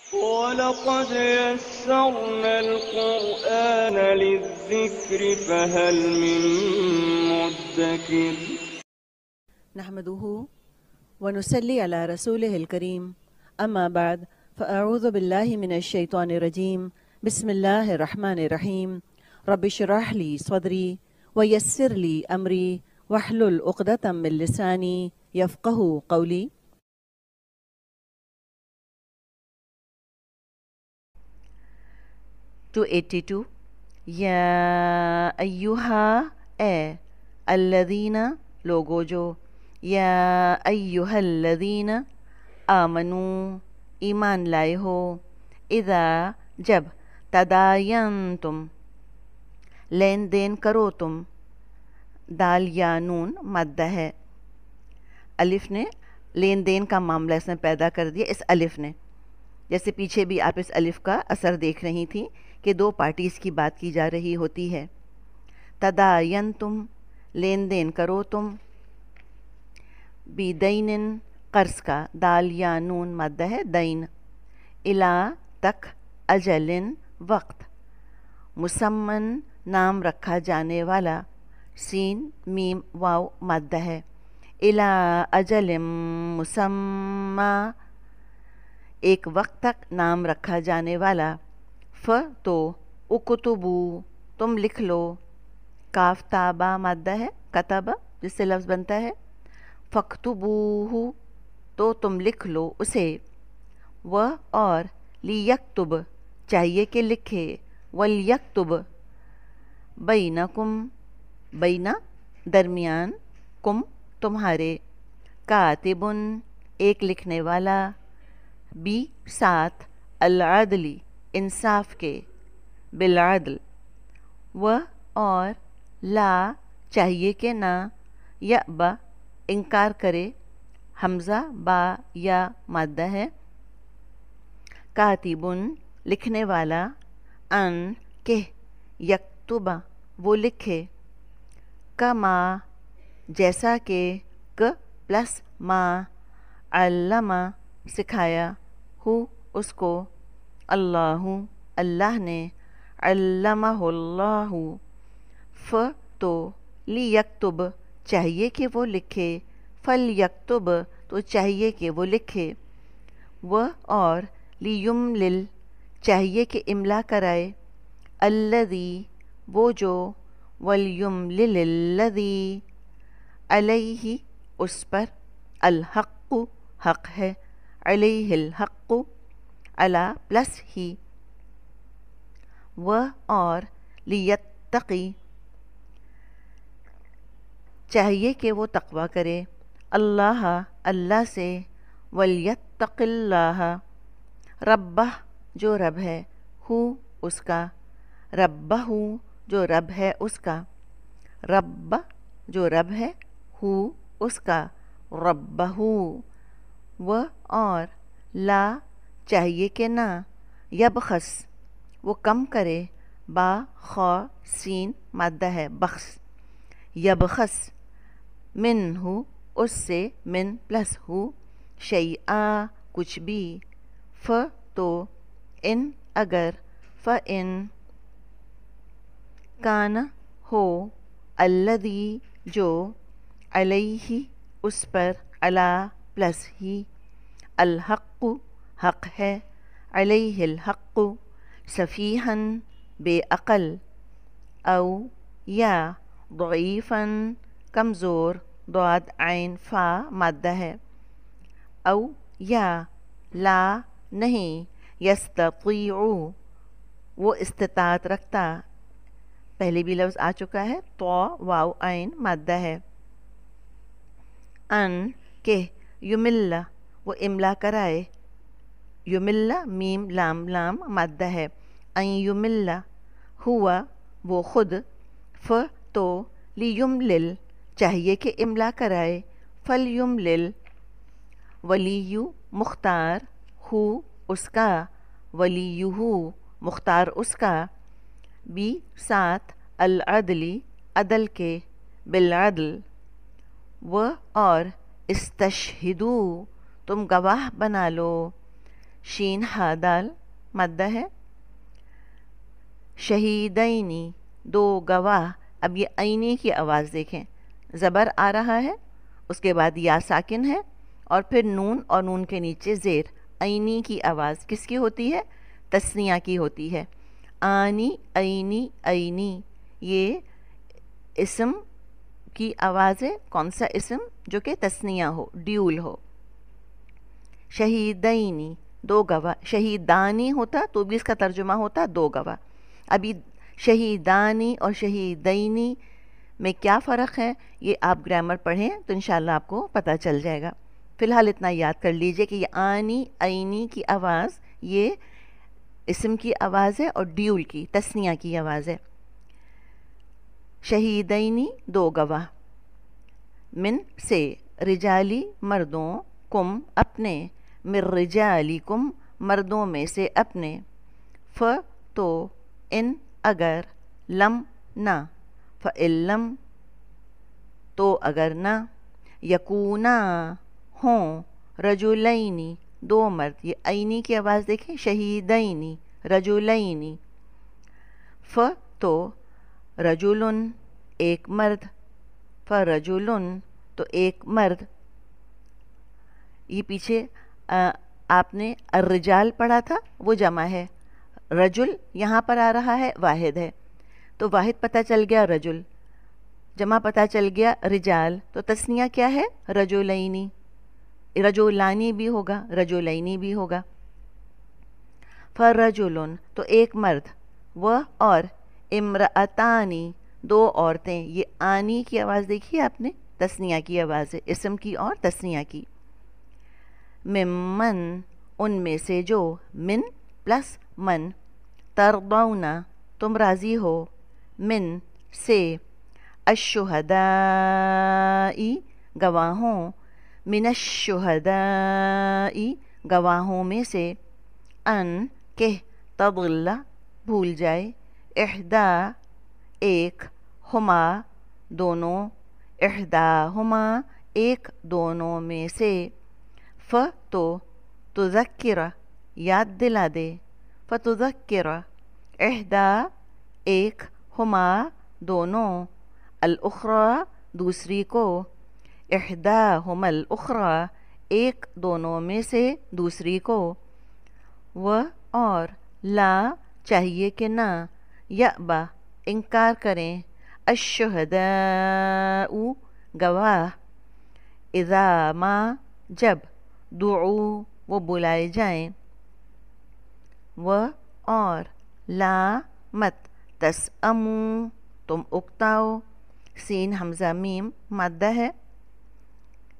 وَلَقَدْ يَسَّرْنَا الْقُرْآنَ لِلذِّكْرِ فَهَلْ مِن مُّدَّكِرٍ نحمده ونصلي على رسوله الكريم أما بعد فأعوذ بالله من الشيطان الرجيم بسم الله الرحمن الرحيم رب اشرح لي صدري ويسر لي أمري واحلل عقدة من لساني يفقه قولي. 282 یا ایہا اے الذین لوگو جو یا ایہا الذین آمنو ایمان لائے ہو اذا جب تداینتم لین دین کرو تم دال یا نون مادہ ہے الف نے لین دین کا معاملہ اس نے پیدا کر دیا اس الف نے جیسے پیچھے بھی آپ اس الف کا اثر دیکھ رہی تھیں کہ دو پارٹیز کی بات کی جا رہی ہوتی ہے تداینتم لین دین کرو تم بدین قرض کا دال یا نون مادہ ہے دین الا تک اجل وقت مسمن نام رکھا جانے والا سین میم واو مادہ ہے الا اجل مسمى ایک وقت تک نام رکھا جانے والا تو اکتبو تم لکھ لو کاف تابا مادہ ہے کتب جس سے لفظ بنتا ہے فاکتبوہ تو تم لکھ لو اسے اور لیکتب چاہیے کہ لکھے ولیکتب بینکم بینا درمیان کم تمہارے کاتبن ایک لکھنے والا بی ساتھ العدلی انصاف کے بالعدل اور لا چاہیے کہ نہ یأبا انکار کرے حمزہ با یا مادہ ہے کاتبن لکھنے والا ان کہ یکتبہ وہ لکھے کما جیسا کہ ک پلس ما علمہ سکھایا ہو اس کو اللہ نے علمہ اللہ تو لیکتب چاہیے کہ وہ لکھے فلیکتب تو چاہیے کہ وہ لکھے اور لیملل چاہیے کہ املا کرائے الذی وہ جو ولیملل الذی علیہ اس پر الحق حق ہے علیہ الحق علی پلس ہی اور لیتقی چاہیے کہ وہ تقوی کرے اللہ سے ولیتق اللہ ربہ جو رب ہے ہو اس کا ربہ جو رب ہے اس کا رب جو رب ہے ہو اس کا ربہ اور لا چاہیے کہ نہ یبخس وہ کم کرے با خا سین مادہ ہے بخس یبخس من ہو اس سے من پلس ہو شیئا کچھ بھی تو ان اگر فإن کان ہو الذی جو علیہ اس پر علا پلس ہی الحق حق ہے علیہ الحق سفیہن بے عقل او یا ضعیفاً کمزور ضاد عین فا مادہ ہے او یا لا نہیں یستطیع وہ استطاعت رکھتا پہلے بھی لفظ آ چکا ہے تو واو عین مادہ ہے ان کہ یمل وہ املا کرائے یمل میم لام لام مادہ ہے ان یمل ہوا وہ خود تو لیملل چاہیے کہ املا کرائے فلیملل ولیو مختار ہو اس کا ولیہو مختار اس کا بی ساتھ العدلی عدل کے بالعدل اور استشہدو تم گواہ بنا لو شین ہا دال مادہ ہے. شہیدینی دو گواہ. اب یہ عینی کی آواز دیکھیں, زبر آ رہا ہے, اس کے بعد یا ساکن ہے, اور پھر نون اور نون کے نیچے زیر. عینی کی آواز کس کی ہوتی ہے؟ تثنیہ کی ہوتی ہے. آنی عینی عینی یہ اسم کی آواز ہے. کون سا اسم؟ جو کہ تثنیہ ہو, ڈیول ہو. شہیدینی دو گواہ. شہیدانی ہوتا تو بھی اس کا ترجمہ ہوتا دو گواہ. ابھی شہیدانی اور شہیدینی میں کیا فرق ہے یہ آپ گرامر پڑھیں تو انشاءاللہ آپ کو پتہ چل جائے گا. فی الحال اتنا یاد کر لیجئے کہ یہ آنی عینی کی آواز یہ اسم کی آواز ہے اور ڈیول کی تثنیہ کی آواز ہے. شہیدینی دو گواہ. من سے رجالی مردوں, کم اپنے, من رجالکم مردوں میں سے اپنے, ف تو, ان اگر, لم نہ, فَإِلَّمْ تو اگر نہ, یکونا ہوں, رجلینی دو مرد. یہ عینی کی آواز دیکھیں, شہیدینی رجلینی. ف تو رجلن ایک مرد, فرجلن تو ایک مرد. یہ پیچھے آپ نے الرجال پڑھا تھا وہ جمع ہے, رجل یہاں پر آ رہا ہے واحد ہے, تو واحد پتہ چل گیا رجل, جمع پتہ چل گیا رجال, تو تثنیہ کیا ہے؟ رجلینی. رجلانی بھی ہوگا, رجلینی بھی ہوگا. فرجلن تو ایک مرد, وہ اور, امرأتانی دو عورتیں. یہ آنی کی آواز دیکھی آپ نے, تثنیہ کی آواز ہے, اسم کی اور تثنیہ کی. ممن ان میں سے جو, من پلس من, ترضون تم راضی ہو, من سے, الشہدائی گواہوں, من الشہدائی گواہوں میں سے, ان کہ تضل بھول جائے, احدا ایک, ہما دونوں, احداہما ایک دونوں میں سے, ف تو تذکر یاد دلا دے, فتذکر احدا ایک, ہما دونوں, الاخری دوسری کو, احداہما الاخری ایک دونوں میں سے دوسری کو, و اور, لا چاہیے کہ نہ, یأبا انکار کریں, الشہداء گواہ, اذا ما جب, دعو وہ بلائے جائیں, و اور, لا مت, تسأمو تم اکتاؤ, سین حمزہ میم مادہ ہے.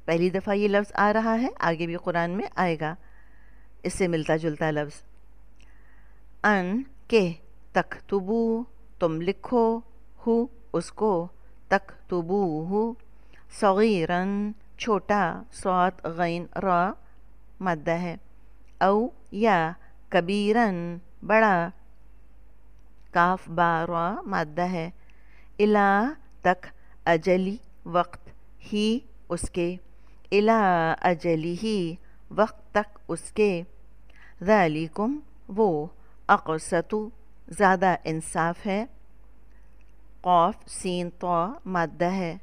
پہلی دفعہ یہ لفظ آ رہا ہے, آگے بھی قرآن میں آئے گا اس سے ملتا جلتا لفظ. ان کہ تکتبو تم لکھو, ہو اس کو, تکتبو ہو, صغیرن چھوٹا, صاد غین را مادہ ہے, او یا کبیرن بڑا, کاف با را مادہ ہے, الا تک اجلی وقت, ہی اس کے, الا اجلی ہی وقت تک اس کے, ذالکم وہ, اقسط زیادہ انصاف ہے, قاف سین طا مادہ ہے,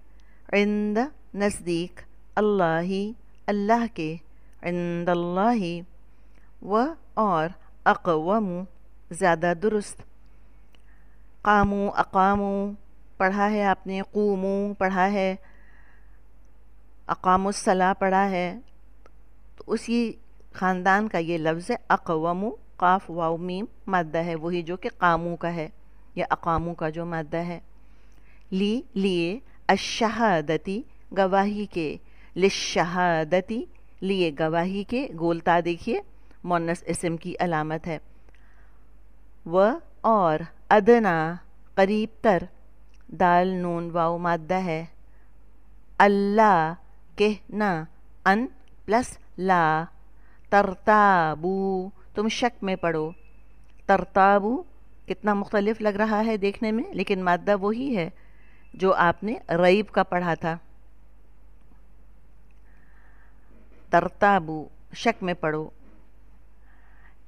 عند نزدیک, اللہ اللہ کے, عند اللہ, و اور, اقوم زیادہ درست. قامو اقامو پڑھا ہے آپ نے, قومو پڑھا ہے, اقام الصلاۃ پڑھا ہے, تو اسی خاندان کا یہ لفظ ہے اقوم, قاف واو میم مادہ ہے, وہی جو کہ قامو کا ہے یا اقامو کا جو مادہ ہے. لیے, الشہادتی گواہی کے, للشہادتی لیے گواہی کے, گولتا دیکھیے مؤنث اسم کی علامت ہے. و اور, ادنا قریب تر, دال نون واو مادہ ہے, اللہ کہنا, ان پلس لا, ترتابو تم شک میں پڑو, ترتابو کتنا مختلف لگ رہا ہے دیکھنے میں, لیکن مادہ وہی ہے جو آپ نے ریب کا پڑھا تھا. ترتابو شک میں پڑو.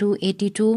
282,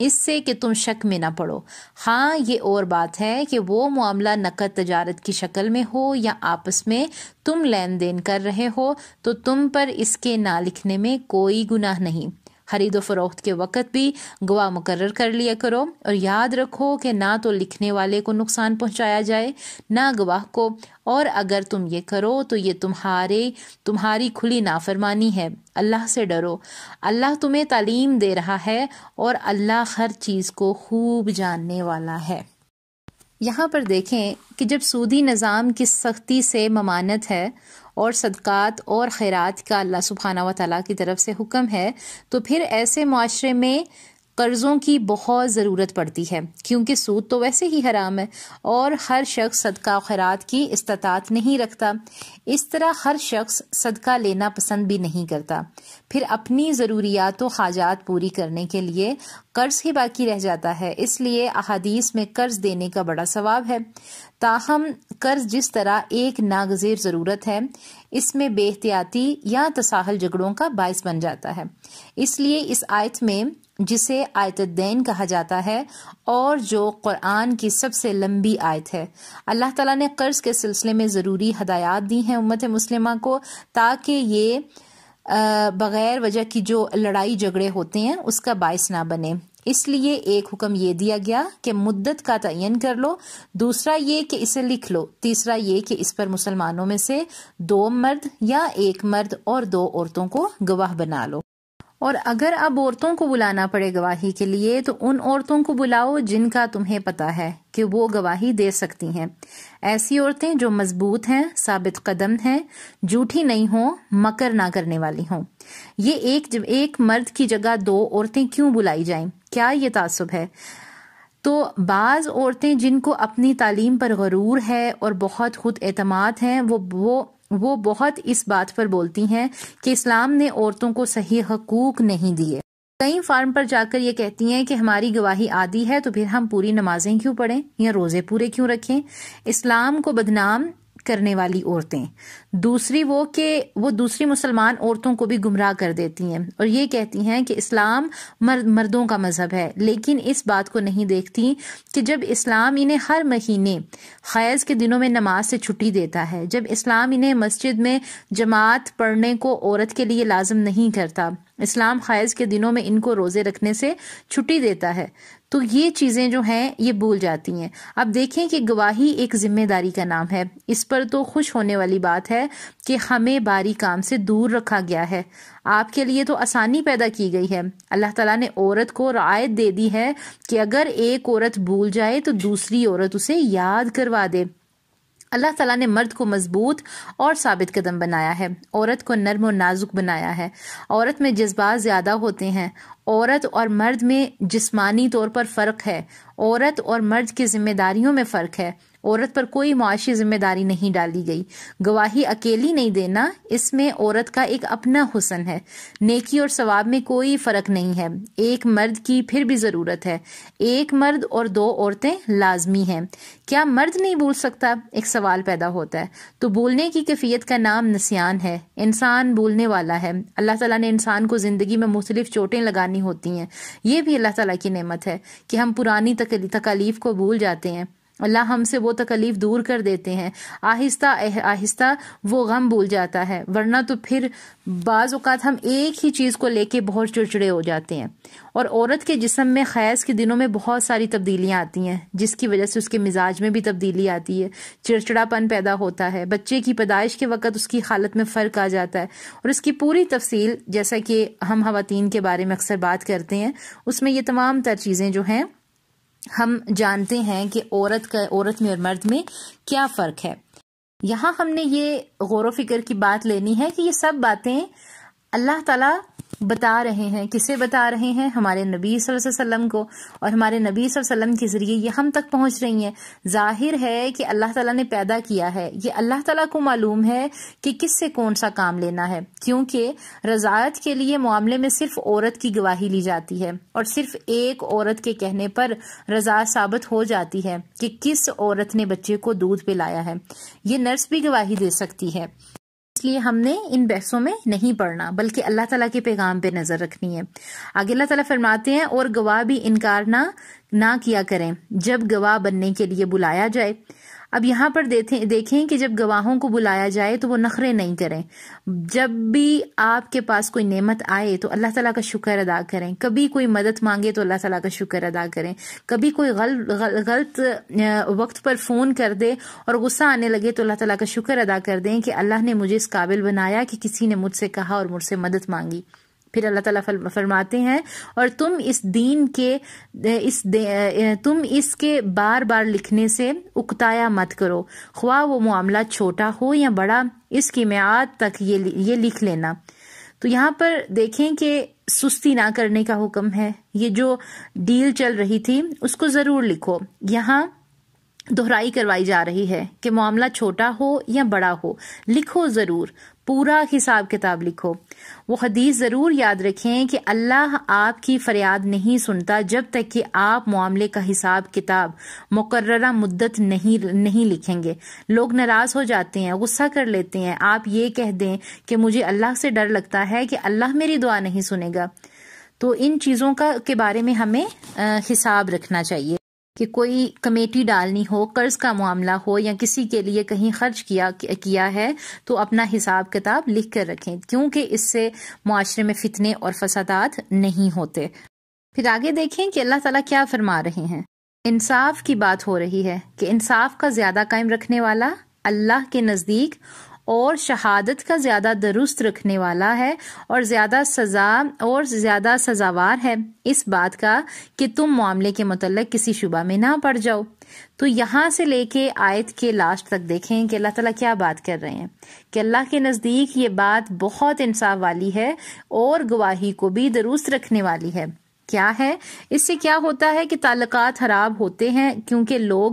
اس سے کہ تم شک میں نہ پڑو۔ ہاں یہ اور بات ہے کہ وہ معاملہ نقد تجارت کی شکل میں ہو یا آپس میں تم لین دین کر رہے ہو تو تم پر اس کے نہ لکھنے میں کوئی گناہ نہیں۔ خرید و فروخت کے وقت بھی گواہ مقرر کر لیا کرو، اور یاد رکھو کہ نہ تو لکھنے والے کو نقصان پہنچایا جائے نہ گواہ کو، اور اگر تم یہ کرو تو یہ تمہاری کھلی نافرمانی ہے۔ اللہ سے ڈرو، اللہ تمہیں تعلیم دے رہا ہے اور اللہ ہر چیز کو خوب جاننے والا ہے۔ یہاں پر دیکھیں کہ جب سودی نظام کی سختی سے ممانعت ہے اور صدقات اور خیرات کا اللہ سبحانہ و تعالیٰ کی طرف سے حکم ہے، تو پھر ایسے معاشرے میں قرضوں کی بہت ضرورت پڑتی ہے، کیونکہ سود تو ویسے ہی حرام ہے اور ہر شخص صدقہ و خیرات کی استطاعت نہیں رکھتا۔ اس طرح ہر شخص صدقہ لینا پسند بھی نہیں کرتا، پھر اپنی ضروریات و حاجات پوری کرنے کے لیے قرض ہی باقی رہ جاتا ہے۔ اس لیے احادیث میں قرض دینے کا بڑا ثواب ہے۔ تاہم قرض جس طرح ایک ناگزیر ضرورت ہے، اس میں بے احتیاطی یا تساہل جھگڑوں کا باعث بن جاتا ہے۔ اس لیے اس آیت میں، جسے آیت الدین کہا جاتا ہے اور جو قرآن کی سب سے لمبی آیت ہے، اللہ تعالیٰ نے قرض کے سلسلے میں ضروری ہدایات دی ہیں امت مسلمہ کو، تاکہ یہ بغیر وجہ کی جو لڑائی جھگڑے ہوتے ہیں اس کا باعث نہ بنے۔ اس لیے ایک حکم یہ دیا گیا کہ مدت کا تعین کر لو، دوسرا یہ کہ اسے لکھ لو، تیسرا یہ کہ اس پر مسلمانوں میں سے 2 مرد یا 1 مرد اور 2 عورتوں کو گواہ بنا لو۔ اور اگر اب عورتوں کو بلانا پڑے گواہی کے لیے تو ان عورتوں کو بلاؤ جن کا تمہیں پتا ہے کہ وہ گواہی دے سکتی ہیں۔ ایسی عورتیں جو مضبوط ہیں، ثابت قدم ہیں، جھوٹی نہیں ہوں، مکر نہ کرنے والی ہوں۔ یہ ایک مرد کی جگہ 2 عورتیں کیوں بلائی جائیں؟ کیا یہ تعصب ہے؟ تو بعض عورتیں جن کو اپنی تعلیم پر غرور ہے اور بہت خود اعتماد ہیں، وہ بہت اس بات پر بولتی ہیں کہ اسلام نے عورتوں کو صحیح حقوق نہیں دیے۔ کئی فارم پر جا کر یہ کہتی ہیں کہ ہماری گواہی عادی ہے تو پھر ہم پوری نمازیں کیوں پڑھیں یا روزے پورے کیوں رکھیں؟ اسلام کو بدنام کرنے والی عورتیں۔ دوسری وہ کہ وہ دوسری مسلمان عورتوں کو بھی گمراہ کر دیتی ہیں اور یہ کہتی ہیں کہ اسلام مردوں کا مذہب ہے، لیکن اس بات کو نہیں دیکھتی کہ جب اسلام انہیں ہر مہینے حیض کے دنوں میں نماز سے چھٹی دیتا ہے، جب اسلام انہیں مسجد میں جماعت پڑھنے کو عورت کے لیے لازم نہیں کرتا، اسلام حیض کے دنوں میں ان کو روزے رکھنے سے چھٹی دیتا ہے، تو یہ چیزیں جو ہیں یہ بھول جاتی ہیں۔ اب دیکھیں کہ گواہی ایک ذمہ داری کا نام ہے۔ اس پر تو خوش ہونے والی بات ہے کہ ہمیں باری کام سے دور رکھا گیا ہے، آپ کے لیے تو آسانی پیدا کی گئی ہے۔ اللہ تعالیٰ نے عورت کو رعایت دے دی ہے کہ اگر ایک عورت بھول جائے تو دوسری عورت اسے یاد کروا دے۔ اللہ تعالیٰ نے مرد کو مضبوط اور ثابت قدم بنایا ہے، عورت کو نرم و نازک بنایا ہے۔ عورت میں جذبات زیادہ ہوتے ہیں۔ عورت اور مرد میں جسمانی طور پر فرق ہے، عورت اور مرد کی ذمہ داریوں میں فرق ہے۔ عورت پر کوئی معاشی ذمہ داری نہیں ڈالی گئی۔ گواہی اکیلی نہیں دینا، اس میں عورت کا ایک اپنا حسن ہے۔ نیکی اور ثواب میں کوئی فرق نہیں ہے۔ ایک مرد کی پھر بھی ضرورت ہے، ایک مرد اور 2 عورتیں لازمی ہیں۔ کیا مرد نہیں بھول سکتا؟ ایک سوال پیدا ہوتا ہے۔ تو بھولنے کی کیفیت کا نام نسیان ہے۔ انسان بھولنے والا ہے۔ اللہ تعالیٰ نے انسان کو زندگی میں مختلف چوٹیں لگانی ہوتی ہیں، یہ بھی اللہ تعالیٰ کی نعمت ہے کہ ہم پرانی تکالیف کو بھول جاتے ہیں۔ اللہ ہم سے وہ تکلیف دور کر دیتے ہیں، آہستہ آہستہ وہ غم بھول جاتا ہے، ورنہ تو پھر بعض اوقات ہم ایک ہی چیز کو لے کے بہت چڑچڑے ہو جاتے ہیں۔ اور عورت کے جسم میں حیض کے دنوں میں بہت ساری تبدیلیاں آتی ہیں، جس کی وجہ سے اس کے مزاج میں بھی تبدیلی آتی ہے، چڑچڑاپن پیدا ہوتا ہے، بچے کی پیدائش کے وقت اس کی حالت میں فرق آ جاتا ہے، اور اس کی پوری تفصیل جیسا کہ ہم خواتین کے بارے میں اکثر بات کرتے ہیں، اس میں یہ تمام تر چیزیں جو ہیں ہم جانتے ہیں کہ عورت میں اور مرد میں کیا فرق ہے۔ یہاں ہم نے یہ غور و فکر کی بات لینی ہے کہ یہ سب باتیں اللہ تعالیٰ بتا رہے ہیں، کسے بتا رہے ہیں؟ ہمارے نبی صلی اللہ علیہ وسلم کو، اور ہمارے نبی صلی اللہ علیہ وسلم کے ذریعے یہ ہم تک پہنچ رہی ہیں۔ ظاہر ہے کہ اللہ تعالیٰ نے پیدا کیا ہے، یہ اللہ تعالیٰ کو معلوم ہے کہ کس سے کون سا کام لینا ہے، کیونکہ رضاعت کے لیے معاملے میں صرف عورت کی گواہی لی جاتی ہے، اور صرف ایک عورت کے کہنے پر رضاعت ثابت ہو جاتی ہے کہ کس عورت نے بچے کو دودھ پلایا ہے۔ یہ نرس بھی گواہی دے سکتی ہے۔ اس لیے ہم نے ان بحثوں میں نہیں پڑنا بلکہ اللہ تعالیٰ کے پیغام پہ نظر رکھنی ہے۔ آگے اللہ تعالیٰ فرماتے ہیں اور گواہ بھی انکار نہ کیا کریں جب گواہ بننے کے لیے بلایا جائے۔ اب یہاں پر دیکھیں کہ جب گواہوں کو بلایا جائے تو وہ نخرے نہیں کریں۔ جب بھی آپ کے پاس کوئی نعمت آئے تو اللہ تعالیٰ کا شکر ادا کریں، کبھی کوئی مدد مانگے تو اللہ تعالیٰ کا شکر ادا کریں، کبھی کوئی غلط وقت پر فون کر دے اور غصہ آنے لگے تو اللہ تعالیٰ کا شکر ادا کر دیں کہ اللہ نے مجھے اس قابل بنایا کہ کسی نے مجھ سے کہا اور مجھ سے مدد مانگی۔ پھر اللہ تعالیٰ فرماتے ہیں اور تم اس کے بار بار لکھنے سے اکتایا مت کرو، خواہ وہ معاملہ چھوٹا ہو یا بڑا، اس کی میعاد تک یہ لکھ لینا۔ تو یہاں پر دیکھیں کہ سستی نہ کرنے کا حکم ہے۔ یہ جو ڈیل چل رہی تھی اس کو ضرور لکھو۔ یہاں دہرائی کروائی جا رہی ہے کہ معاملہ چھوٹا ہو یا بڑا ہو، لکھو ضرور، پورا حساب کتاب لکھو۔ وہ حدیث ضرور یاد رکھیں کہ اللہ آپ کی فریاد نہیں سنتا جب تک کہ آپ معاملے کا حساب کتاب مقررہ مدت نہیں لکھیں گے۔ لوگ ناراض ہو جاتے ہیں، غصہ کر لیتے ہیں۔ آپ یہ کہہ دیں کہ مجھے اللہ سے ڈر لگتا ہے کہ اللہ میری دعا نہیں سنے گا۔ تو ان چیزوں کے بارے میں ہمیں حساب رکھنا چاہیے کہ کوئی کمیٹی ڈالنی ہو، قرض کا معاملہ ہو یا کسی کے لیے کہیں خرچ کیا ہے تو اپنا حساب کتاب لکھ کر رکھیں، کیونکہ اس سے معاشرے میں فتنے اور فسادات نہیں ہوتے۔ پھر آگے دیکھیں کہ اللہ تعالیٰ کیا فرما رہے ہیں۔ انصاف کی بات ہو رہی ہے کہ انصاف کا زیادہ قائم رکھنے والا اللہ کے نزدیک اور شہادت کا زیادہ درست رکھنے والا ہے اور زیادہ سزاوار ہے اس بات کا کہ تم معاملے کے متعلق کسی شبہ میں نہ پڑ جاؤ۔ تو یہاں سے لے کے آیت کے لاسٹ تک دیکھیں کہ اللہ تعالیٰ کیا بات کر رہے ہیں کہ اللہ کے نزدیک یہ بات بہت انصاف والی ہے اور گواہی کو بھی درست رکھنے والی ہے۔ کیا ہے اس سے کیا ہوتا ہے کہ تعلقات خراب ہوتے ہیں کیونکہ لوگ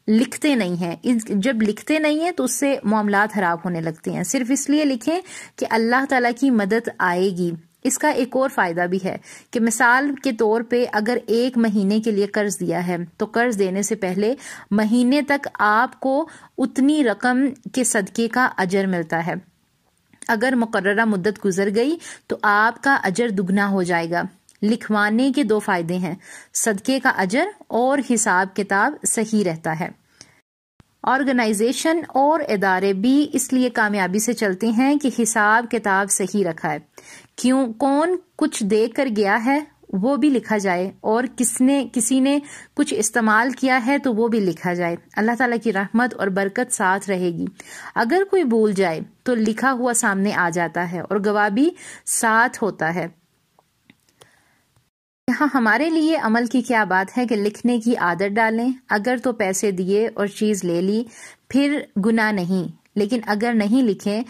لکھتے نہیں ہیں۔ جب لکھتے نہیں ہیں تو اس سے معاملات خراب ہونے لگتے ہیں۔ صرف اس لیے لکھیں کہ اللہ تعالیٰ کی مدد آئے گی۔ اس کا ایک اور فائدہ بھی ہے کہ مثال کے طور پہ اگر 1 مہینے کے لیے قرض دیا ہے تو قرض دینے سے پہلے مہینے تک آپ کو اتنی رقم کے صدقے کا اجر ملتا ہے۔ اگر مقررہ مدت گزر گئی تو آپ کا اجر دگنا ہو جائے گا۔ لکھوانے کے 2 فائدے ہیں، صدقے کا اجر اور حساب کتاب صحیح رہتا ہے۔ آرگنائزیشن اور ادارے بھی اس لیے کامیابی سے چلتے ہیں کہ حساب کتاب صحیح رکھا ہے۔ کون کچھ دے کر گیا ہے وہ بھی لکھا جائے اور کسی نے کچھ استعمال کیا ہے تو وہ بھی لکھا جائے۔ اللہ تعالیٰ کی رحمت اور برکت ساتھ رہے گی۔ اگر کوئی بھول جائے تو لکھا ہوا سامنے آ جاتا ہے اور گواہ بھی ساتھ ہوتا ہے۔ یہاں ہمارے لیے عمل کی کیا بات ہے کہ لکھنے کی عادت ڈالیں۔ اگر تو پیسے دیے اور چیز لے لی پھر گناہ نہیں، لیکن اگر نہیں لکھیں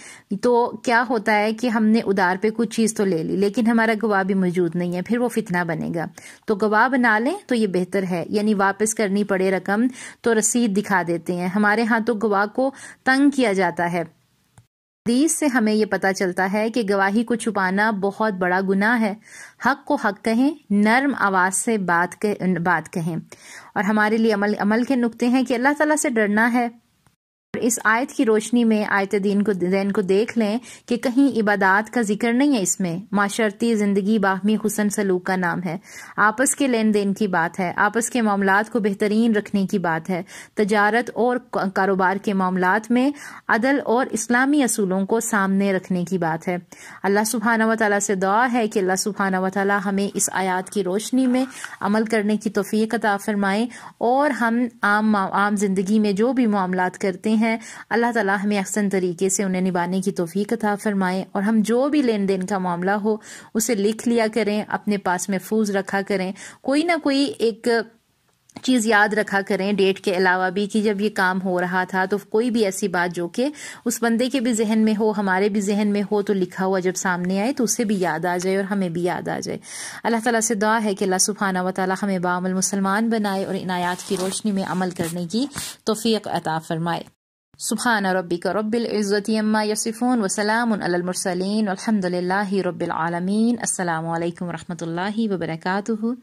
تو کیا ہوتا ہے کہ ہم نے ادار پہ کچھ چیز تو لے لی لیکن ہمارا گواہ بھی موجود نہیں ہے، پھر وہ فتنہ بنے گا۔ تو گواہ بنا لیں تو یہ بہتر ہے، یعنی واپس کرنی پڑے رقم تو رسید دکھا دیتے ہیں۔ ہمارے ہاں تو گواہ کو تنگ کیا جاتا ہے۔ حدیث سے ہمیں یہ پتہ چلتا ہے کہ گواہی کو چھپانا بہت بڑا گناہ ہے۔ حق کو حق کہیں، نرم آواز سے بات کہیں۔ اور ہمارے لیے عمل کے نقطے ہیں کہ اللہ تعالیٰ سے ڈرنا ہے۔ اس آیت کی روشنی میں آیت دین کو دیکھ لیں کہ کہیں عبادات کا ذکر نہیں ہے، اس میں معاشرتی زندگی باہمی حسن سلوک کا نام ہے، آپس کے لین دین کی بات ہے، آپس کے معاملات کو بہترین رکھنے کی بات ہے، تجارت اور کاروبار کے معاملات میں عدل اور اسلامی اصولوں کو سامنے رکھنے کی بات ہے۔ اللہ سبحانہ و تعالیٰ سے دعا ہے کہ اللہ سبحانہ و تعالیٰ ہمیں اس آیات کی روشنی میں عمل کرنے کی توفیق عطا فرمائے اور ہم عام زندگی میں جو بھی معاملات کرتے ہیں اللہ تعالیٰ ہمیں احسن طریقے سے انہیں نبھانے کی توفیق عطا فرمائے، اور ہم جو بھی لین دین کا معاملہ ہو اسے لکھ لیا کریں، اپنے پاس محفوظ رکھا کریں، کوئی نہ کوئی ایک چیز یاد رکھا کریں ڈیٹ کے علاوہ بھی کہ جب یہ کام ہو رہا تھا، تو کوئی بھی ایسی بات جو کہ اس بندے کے بھی ذہن میں ہو، ہمارے بھی ذہن میں ہو، تو لکھا ہوا جب سامنے آئے تو اسے بھی یاد آ جائے اور ہمیں بھی یاد آ جائے۔ اللہ تعالیٰ سے دعا ہے کہ اللہ سبحانہ و تعالیٰ ہمیں بعمل مسلمان بنائے اور ان آیات کی روشنی میں عمل کرنے کی توفیق عطا فرمائے۔ سبحان ربک رب العزت عما یصفون وسلام علی المرسلین والحمد للہ رب العالمین۔ السلام علیکم ورحمۃ اللہ وبرکاتہ۔